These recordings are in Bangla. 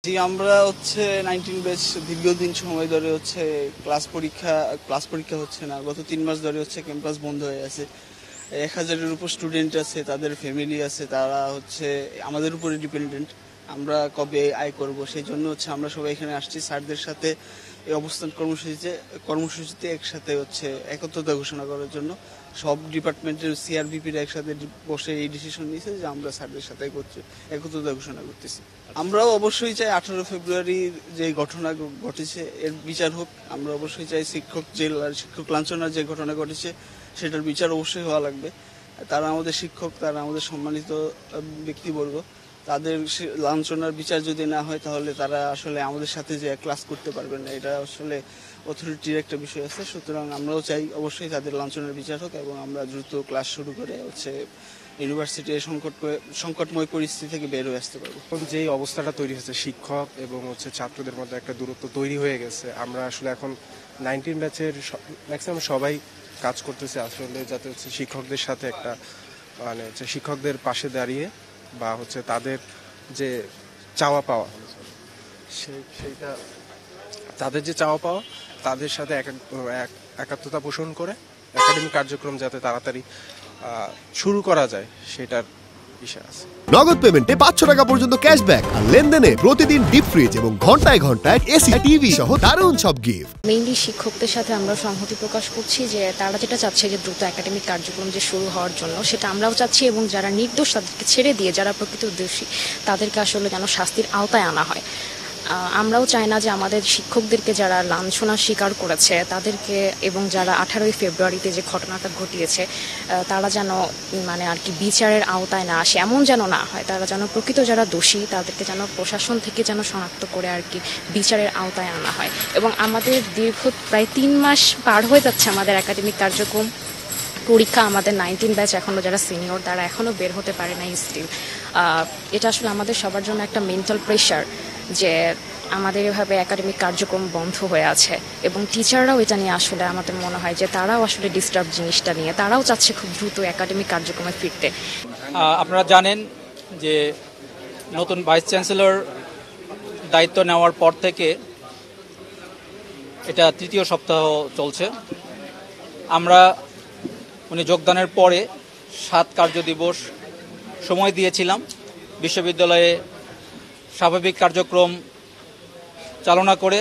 জি, আমরা হচ্ছে 19 ব্যাচ দীর্ঘদিন সময় ধরে হচ্ছে ক্লাস পরীক্ষা হচ্ছে না। গত 3 মাস ধরে হচ্ছে ক্যাম্পাস বন্ধ হয়ে আছে। 1000-এর উপর স্টুডেন্ট আছে, তাদের ফ্যামিলি আছে, তারা হচ্ছে আমাদের উপরে ডিপেন্ডেন্ট। আমরা কবে আয় করব সেই জন্য হচ্ছে আমরা সবাই এখানে আসছি স্যারদের সাথে এই অবস্থান কর্মসূচিতে একসাথে হচ্ছে একত্রতা ঘোষণা করার জন্য। সব ডিপার্টমেন্টের সিআরবিপিরা একসাথে বসে এই ডিসিশন নিয়েছে যে আমরা স্যারদের সাথে একত্রতা ঘোষণা করতেছি। আমরাও অবশ্যই চাই 18 ফেব্রুয়ারি যে ঘটনা ঘটেছে এর বিচার হোক। আমরা অবশ্যই চাই শিক্ষক লাঞ্ছনার যে ঘটনা ঘটেছে সেটার বিচার অবশ্যই হওয়া লাগবে। তারা আমাদের শিক্ষক, তারা আমাদের সম্মানিত ব্যক্তিবর্গ। তাদের লাঞ্ছনার বিচার যদি না হয় তাহলে তারা আসলে আমাদের সাথে যে ক্লাস করতে পারবেন না, এটা আসলে অথরিটির একটা বিষয় আছে। সুতরাং আমরাও চাই অবশ্যই তাদের লাঞ্ছনার বিচার হোক এবং আমরা দ্রুত ক্লাস শুরু করে হচ্ছে ইউনিভার্সিটির সংকটময় পরিস্থিতি থেকে বের হয়ে আসতে পারবো। এখন যেই অবস্থাটা তৈরি হয়েছে শিক্ষক এবং ছাত্রদের মধ্যে একটা দূরত্ব তৈরি হয়ে গেছে, আমরা আসলে এখন 19 ব্যাচের ম্যাক্সিমাম সবাই কাজ করতেছে আসলে যাতে শিক্ষকদের সাথে একটা শিক্ষকদের পাশে দাঁড়িয়ে বা তাদের যে চাওয়া পাওয়া সেইটা তাদের যে চাওয়া পাওয়া তাদের সাথে একাত্মতা পোষণ করে একাডেমিক কার্যক্রম যাতে তাড়াতাড়ি শুরু করা যায় সেটার বিষয় আছে। নগদ পেমেন্টে 500 টাকা পর্যন্ত ক্যাশব্যাক আর লেনদেনে প্রতিদিন ডিপ ফ্রিজ এবং ঘন্টায় ঘন্টায় এসি টিভি সহ দারুণ সব গিফট। মেইনলি শিক্ষকদের সাথে আমরা সংহতি প্রকাশ করছি যে তারা যেটা চাচ্ছে যে দ্রুত একাডেমিক কার্যক্রম যে শুরু হওয়ার জন্য সেটা আমরাও চাচ্ছি এবং যারা নির্দোষ তাদেরকে ছেড়ে দিয়ে যারা প্রকৃত দোষী তাদেরকে আসলে যেন শাস্তির আওতায় আনা হয়। আমরাও চাই না যে আমাদের শিক্ষকদেরকে যারা লাঞ্ছনা স্বীকার করেছে তাদেরকে এবং যারা 18 ফেব্রুয়ারিতে যে ঘটনাটা ঘটিয়েছে তারা যেন আর কি বিচারের আওতায় না আসে, এমন যেন না হয়। তারা যেন প্রকৃত যারা দোষী তাদেরকে যেন প্রশাসন থেকে যেন শনাক্ত করে আর কি বিচারের আওতায় আনা হয়। এবং আমাদের দীর্ঘ প্রায় 3 মাস পার হয়ে যাচ্ছে আমাদের একাডেমিক কার্যক্রম পরীক্ষা। আমাদের 19 ব্যাচ এখনও যারা সিনিয়র তারা এখনও বের হতে পারে না স্টিল। এটা আসলে আমাদের সবার জন্য একটা মেন্টাল প্রেশার যে আমাদের এভাবে একাডেমিক কার্যক্রম বন্ধ হয়ে আছে এবং টিচাররাও এটা নিয়ে আসলে আমাদের মনে হয় যে তারাও আসলে ডিস্টার্ব জিনিসটা নিয়ে তারাও চাচ্ছে খুব দ্রুত একাডেমিক কার্যক্রমে ফিরতে। আপনারা জানেন যে নতুন ভাইস চ্যান্সেলর দায়িত্ব নেওয়ার পর থেকে এটা 3য় সপ্তাহ চলছে। আমরা উনি যোগদানের পরে 7 কার্যদিবস সময় দিয়েছিলাম বিশ্ববিদ্যালয়ে স্বাভাবিক কার্যক্রম চালনা করে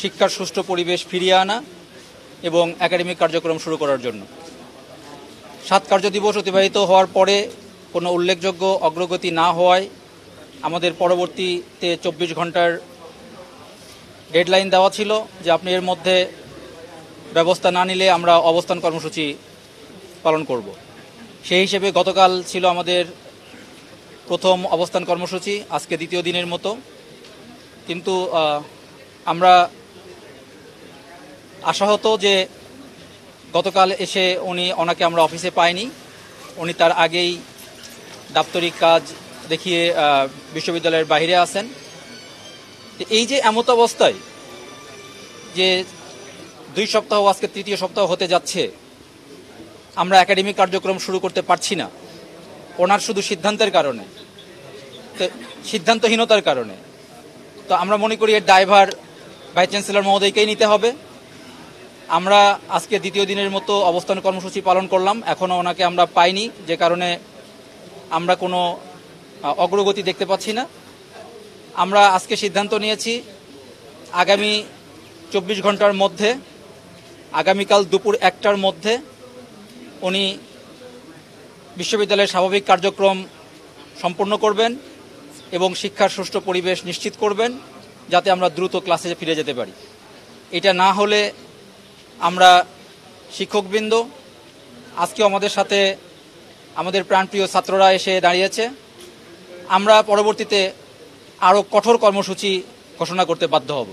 শিক্ষার সুষ্ঠু পরিবেশ ফিরিয়ে আনা এবং একাডেমিক কার্যক্রম শুরু করার জন্য। 7 কার্যদিবস অতিবাহিত হওয়ার পরে কোনো উল্লেখযোগ্য অগ্রগতি না হওয়ায় আমাদের পরবর্তীতে 24 ঘন্টার ডেডলাইন দেওয়া ছিল যে আপনি এর মধ্যে ব্যবস্থা না নিলে আমরা অবস্থান কর্মসূচি পালন করব। সেই হিসেবে গতকাল ছিল আমাদের প্রথম অবস্থান কর্মসূচি, আজকে 2য় দিনের মতো। কিন্তু আমরা আশাহত যে গতকাল এসে ওনাকে আমরা অফিসে পাইনি। উনি তার আগেই দাপ্তরিক কাজ দেখিয়ে বিশ্ববিদ্যালয়ের বাইরে আছেন। এই যে এমত অবস্থায় যে 2 সপ্তাহ আজকে 3য় সপ্তাহ হতে যাচ্ছে আমরা একাডেমিক কার্যক্রম শুরু করতে পারছি না, ওনার শুধু সিদ্ধান্তের কারণে, সিদ্ধান্তহীনতার কারণে। তো আমরা মনে করি এর দায়ভার ভাইস চ্যান্সেলর মহোদয়কেই নিতে হবে। আমরা আজকে 2য় দিনের মতো অবস্থান কর্মসূচি পালন করলাম, এখনও ওনাকে আমরা পাইনি, যে কারণে আমরা কোনো অগ্রগতি দেখতে পাচ্ছি না। আমরা আজকে সিদ্ধান্ত নিয়েছি আগামী 24 ঘন্টার মধ্যে, আগামীকাল দুপুর 1টার মধ্যে উনি বিশ্ববিদ্যালয়ের স্বাভাবিক কার্যক্রম সম্পন্ন করবেন এবং শিক্ষার সুষ্ঠু পরিবেশ নিশ্চিত করবেন যাতে আমরা দ্রুত ক্লাসে ফিরে যেতে পারি। এটা না হলে আমরা শিক্ষকবৃন্দ, আজকেও আমাদের সাথে আমাদের প্রাণপ্রিয় ছাত্ররা এসে দাঁড়িয়েছে, আমরা পরবর্তীতে আরও কঠোর কর্মসূচি ঘোষণা করতে বাধ্য হব।